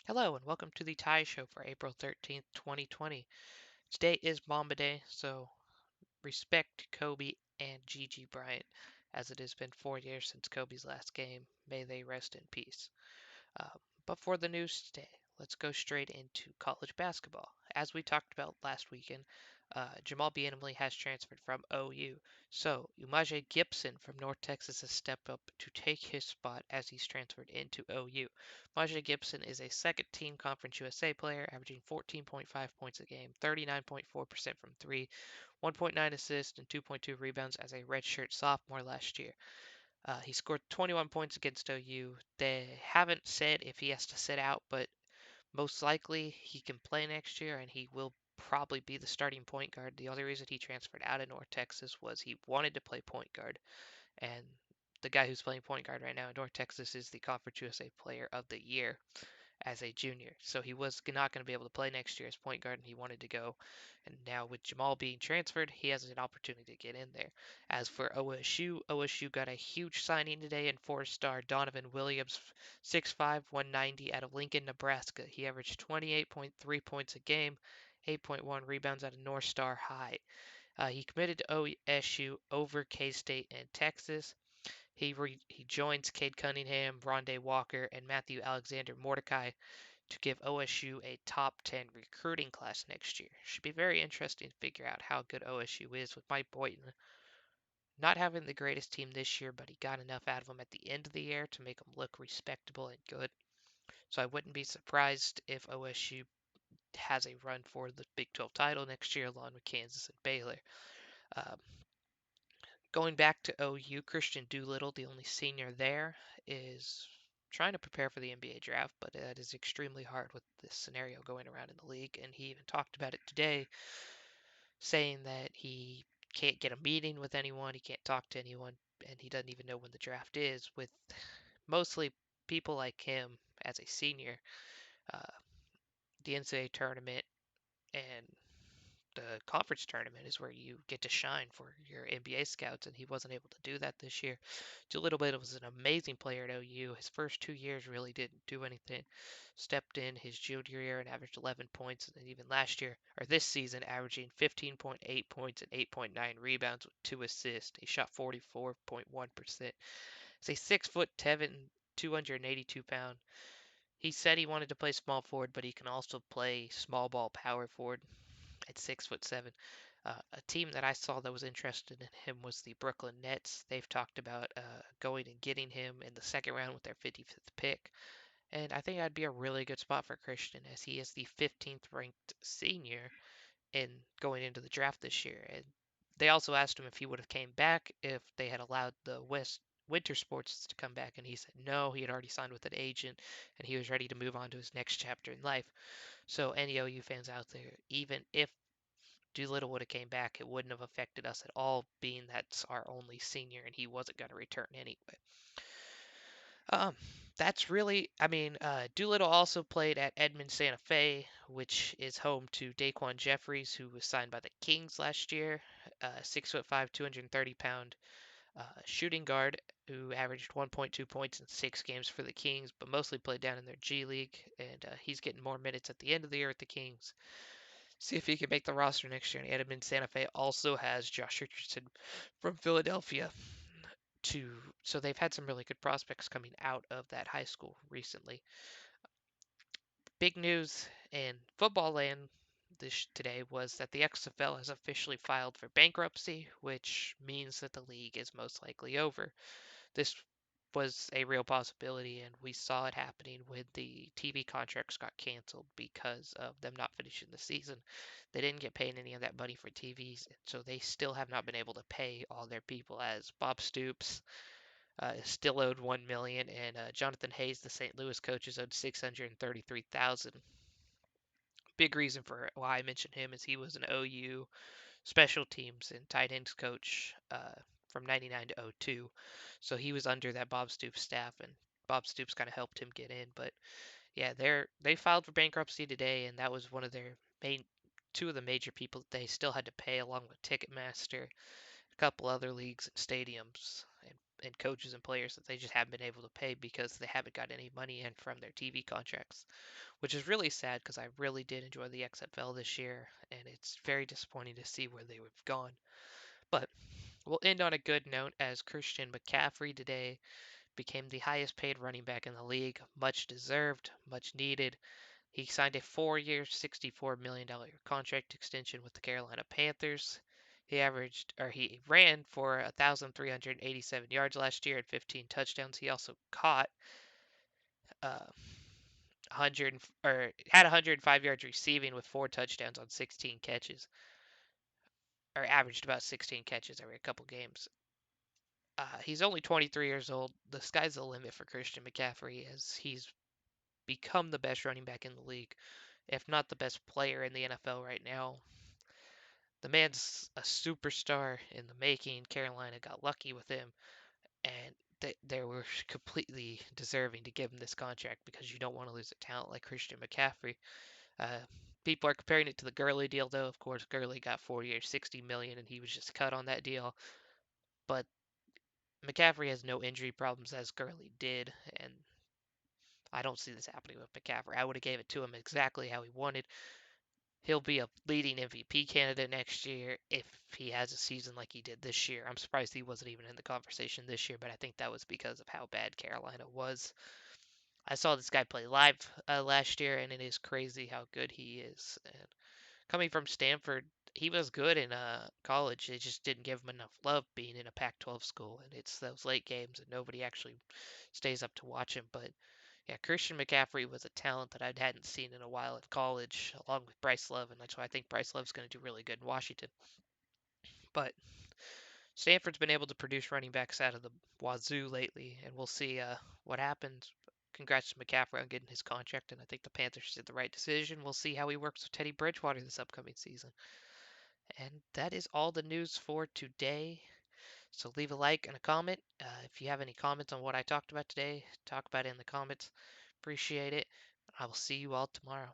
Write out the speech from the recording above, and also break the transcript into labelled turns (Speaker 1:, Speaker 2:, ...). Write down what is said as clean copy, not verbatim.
Speaker 1: Hello and welcome to the Tie Show for April 13th, 2020. Today is Mamba Day, so respect Kobe and Gigi Bryant, as it has been 4 years since Kobe's last game. May they rest in peace. Uh, but for the news today, let's go straight into college basketball. As we talked about last weekend, Jamal Bienemy has transferred from OU. So Umaje Gibson from North Texas has stepped up to take his spot as he's transferred into OU. Umaje Gibson is a second team Conference USA player, averaging 14.5 points a game, 39.4% from three, 1.9 assists, and 2.2 rebounds as a redshirt sophomore last year. He scored 21 points against OU. They haven't said if he has to sit out, but most likely he can play next year and he will probably be the starting point guard. The only reason he transferred out of North Texas was he wanted to play point guard, and the guy who's playing point guard right now in North Texas is the Conference USA Player of the Year as a junior. So he was not going to be able to play next year as point guard, and he wanted to go. And now with Jamal being transferred, he has an opportunity to get in there. As for OSU, OSU got a huge signing today in four-star Donovan Williams, 6'5", 190 out of Lincoln, Nebraska. He averaged 28.3 points a game, 8.1 rebounds out of North Star High. He committed to OSU over K-State and Texas. He joins Cade Cunningham, Rondé Walker, and Matthew Alexander Mordecai to give OSU a top 10 recruiting class next year. Should be very interesting to figure out how good OSU is with Mike Boynton not having the greatest team this year, but he got enough out of them at the end of the year to make them look respectable and good. So I wouldn't be surprised if OSU has a run for the Big 12 title next year along with Kansas and Baylor. Um, Going back to OU, Christian Doolittle, the only senior there, is trying to prepare for the NBA draft, but that is extremely hard with this scenario going around in the league. And he even talked about it today, saying that he can't get a meeting with anyone, he can't talk to anyone, and he doesn't even know when the draft is. With mostly people like him as a senior, uh, the NCAA tournament and the conference tournament is where you get to shine for your NBA scouts, and he wasn't able to do that this year. Doolittle was an amazing player at OU. His first 2 years really didn't do anything. Stepped in his junior year and averaged 11 points, and then even last year, or this season, averaging 15.8 points and 8.9 rebounds with 2 assists. He shot 44.1%. He's a 6'7", 282-pound. He said he wanted to play small forward, but he can also play small ball power forward at 6'7". A team that I saw that was interested in him was the Brooklyn Nets. They've talked about going and getting him in the second round with their 55th pick. And I think that'd be a really good spot for Christian as he is the 15th ranked senior in going into the draft this year. And they also asked him if he would have came back if they had allowed the West winter sports to come back, and he said no, he had already signed with an agent and he was ready to move on to his next chapter in life. So any OU fans out there, even if Doolittle would have came back, it wouldn't have affected us at all, being that's our only senior and he wasn't going to return anyway. Um, that's really, Doolittle also played at Edmond Santa Fe, which is home to Daquan Jeffries, who was signed by the Kings last year. 6'5", 230-pound shooting guard who averaged 1.2 points in 6 games for the Kings, but mostly played down in their G League, and he's getting more minutes at the end of the year at the Kings. See if he can make the roster next year. And Edmond Santa Fe also has Josh Richardson from Philadelphia so they've had some really good prospects coming out of that high school recently. Big news in football land today was that the XFL has officially filed for bankruptcy, which means that the league is most likely over. This was a real possibility, and we saw it happening when the TV contracts got canceled because of them not finishing the season. They didn't get paid any of that money for TVs, and so they still have not been able to pay all their people, as Bob Stoops still owed 1 million, and Jonathan Hayes, the St. Louis coach, is owed 633,000. Big reason for why I mentioned him is he was an OU special teams and tight ends coach from '99 to '02, so he was under that Bob Stoops staff, and Bob Stoops kind of helped him get in. But yeah, they filed for bankruptcy today, and that was one of their main two of the major people that they still had to pay, along with Ticketmaster, a couple other leagues and stadiums, and coaches and players that they just haven't been able to pay because they haven't got any money in from their TV contracts, which is really sad because I really did enjoy the XFL this year, and it's very disappointing to see where they have gone. But we'll end on a good note as Christian McCaffrey today became the highest paid running back in the league. Much deserved, much needed. He signed a 4-year, $64 million contract extension with the Carolina Panthers. He ran for 1,387 yards last year and 15 touchdowns. He also caught 100 or had 105 yards receiving with 4 touchdowns on 16 catches, or averaged about 16 catches every couple games. He's only 23 years old. The sky's the limit for Christian McCaffrey as he's become the best running back in the league, if not the best player in the NFL right now. The man's a superstar in the making. Carolina got lucky with him, and they were completely deserving to give him this contract because you don't want to lose a talent like Christian McCaffrey. Uh, People are comparing it to the Gurley deal, though. Of course, Gurley got 4 years, $60 million, and he was just cut on that deal. But McCaffrey has no injury problems as Gurley did, and I don't see this happening with McCaffrey. I would have gave it to him exactly how he wanted. He'll be a leading MVP candidate next year if he has a season like he did this year. I'm surprised he wasn't even in the conversation this year, but I think that was because of how bad Carolina was. I saw this guy play live last year, and it is crazy how good he is. And coming from Stanford, he was good in college. They just didn't give him enough love being in a Pac-12 school, and it's those late games, and nobody actually stays up to watch him. But yeah, Christian McCaffrey was a talent that I hadn't seen in a while at college, along with Bryce Love, and that's why I think Bryce Love's going to do really good in Washington. But Stanford's been able to produce running backs out of the wazoo lately, and we'll see what happens. Congrats to McCaffrey on getting his contract, and I think the Panthers did the right decision. We'll see how he works with Teddy Bridgewater this upcoming season. And that is all the news for today. So leave a like and a comment. If you have any comments on what I talked about today, talk about it in the comments. Appreciate it. I will see you all tomorrow.